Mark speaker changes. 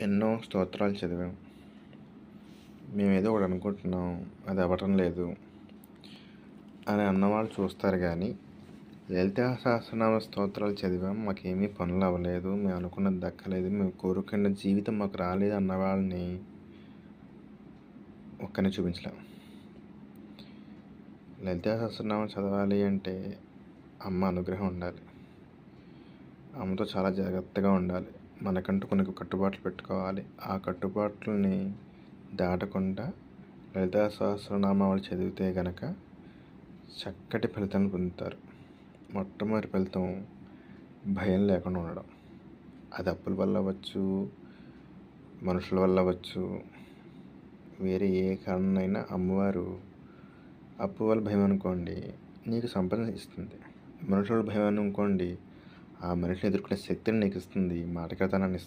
Speaker 1: ఎన్నో స్తోత్రాలు చదివాం. మేమేదో ఒకటి అనుకుంటున్నాం, అది అవ్వటం లేదు అని అన్నవాళ్ళు చూస్తారు కానీ, లలితా సహస్రనామ స్తోత్రాలు చదివాం, మాకేమీ పనులు అవ్వలేదు, మేము అనుకున్నది దక్కలేదు, మేము కోరుకున్న జీవితం మాకు రాలేదు అన్న వాళ్ళని ఒక్కనే చూపించలేం. లలితా సహస్రనామం చదవాలి అంటే అమ్మ అనుగ్రహం ఉండాలి. అమ్మతో చాలా జాగ్రత్తగా ఉండాలి. మనకంటూ కొన్ని కట్టుబాట్లు పెట్టుకోవాలి. ఆ కట్టుబాట్లని దాటకుండా లలితా సహస్రనామాలు చదివితే గనక చక్కటి ఫలితాన్ని పొందుతారు. మొట్టమొదటి ఫలితం భయం లేకుండా ఉండడం. అది అప్పుల వల్ల అవ్వచ్చు, మనుషుల వల్ల అవ్వచ్చు, వేరే ఏ కారణమైనా అమ్మవారు అప్పు వల్ల భయం అనుకోండి నీకు సంపద ఇస్తుంది. మనుషుల భయం అనుకోండి ఆ మనిషిని ఎదుర్కొనే శక్తిని నీకు ఇస్తుంది, మాటకాతనాన్ని ఇస్తుంది.